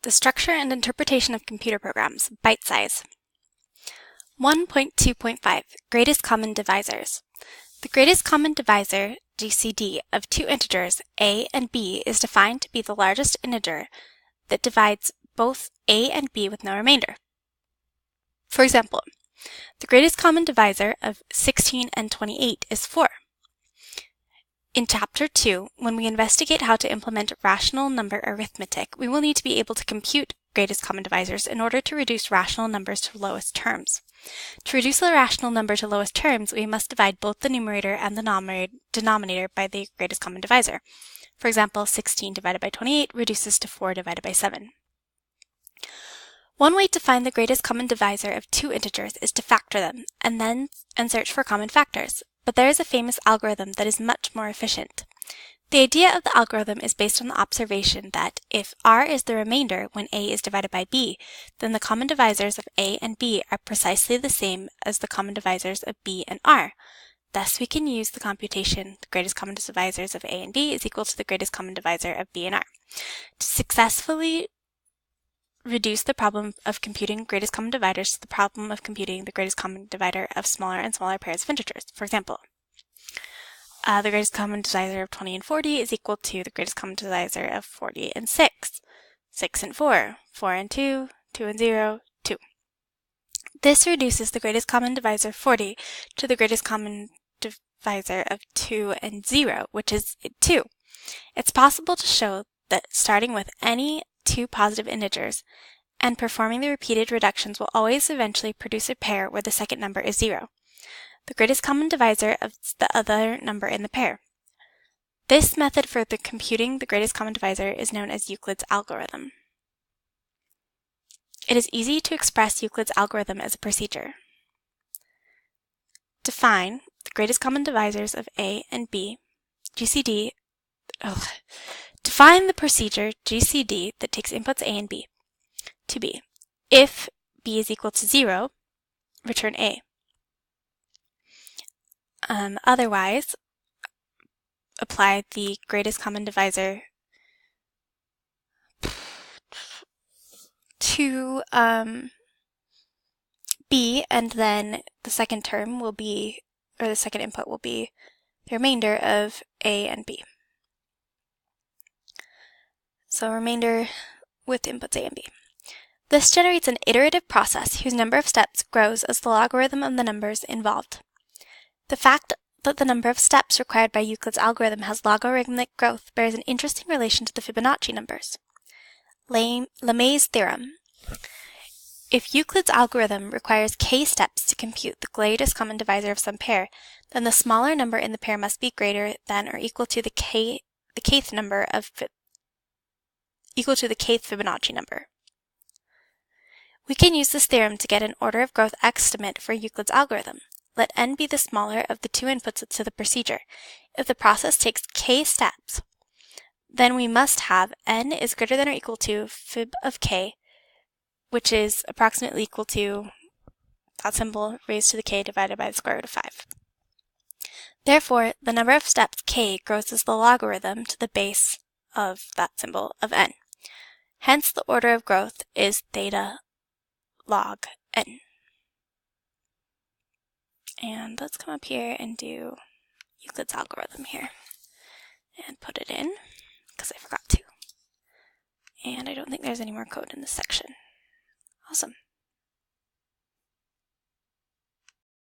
The structure and interpretation of computer programs, bite size. 1.2.5 Greatest Common Divisors. The greatest common divisor, GCD, of two integers, a and b, is defined to be the largest integer that divides both a and b with no remainder. For example, the greatest common divisor of 16 and 28 is 4. In Chapter 2, when we investigate how to implement rational number arithmetic, we will need to be able to compute greatest common divisors in order to reduce rational numbers to lowest terms. To reduce the rational number to lowest terms, we must divide both the numerator and the denominator by the greatest common divisor. For example, 16 divided by 28 reduces to 4 divided by 7. One way to find the greatest common divisor of two integers is to factor them, and search for common factors. But there is a famous algorithm that is much more efficient. The idea of the algorithm is based on the observation that if r is the remainder when a is divided by b, then the common divisors of a and b are precisely the same as the common divisors of b and r. Thus we can use the computation the greatest common divisors of a and b is equal to the greatest common divisor of b and r. To successfully reduce the problem of computing greatest common dividers to the problem of computing the greatest common divisor of smaller and smaller pairs of integers. For example, the greatest common divisor of 20 and 40 is equal to the greatest common divisor of 40 and 6, 6 and 4, 4 and 2, 2 and 0, 2. This reduces the greatest common divisor of 40 to the greatest common divisor of 2 and 0, which is 2. It's possible to show that starting with any two positive integers and performing the repeated reductions will always eventually produce a pair where the second number is 0, the greatest common divisor of the other number in the pair. This method for computing the greatest common divisor is known as Euclid's algorithm. It is easy to express Euclid's algorithm as a procedure. Define the greatest common divisors of a and b, GCD. Define the procedure GCD that takes inputs a and b. To b, if b is equal to 0, return a. Otherwise, apply the greatest common divisor to b, and then the second term will be, or the second input will be the remainder of a and b. So remainder with inputs a and b. This generates an iterative process whose number of steps grows as the logarithm of the numbers involved. The fact that the number of steps required by Euclid's algorithm has logarithmic growth bears an interesting relation to the Fibonacci numbers. Lemay's theorem. If Euclid's algorithm requires k steps to compute the greatest common divisor of some pair, then the smaller number in the pair must be greater than or equal to the kth Fibonacci number. We can use this theorem to get an order of growth estimate for Euclid's algorithm. Let n be the smaller of the two inputs to the procedure. If the process takes k steps, then we must have n is greater than or equal to fib of k, which is approximately equal to that symbol raised to the k divided by the square root of 5. Therefore, the number of steps k grows as the logarithm to the base of that symbol of n. Hence, the order of growth is theta log n. And let's come up here and do Euclid's algorithm here and put it in, because I forgot to. And I don't think there's any more code in this section. Awesome.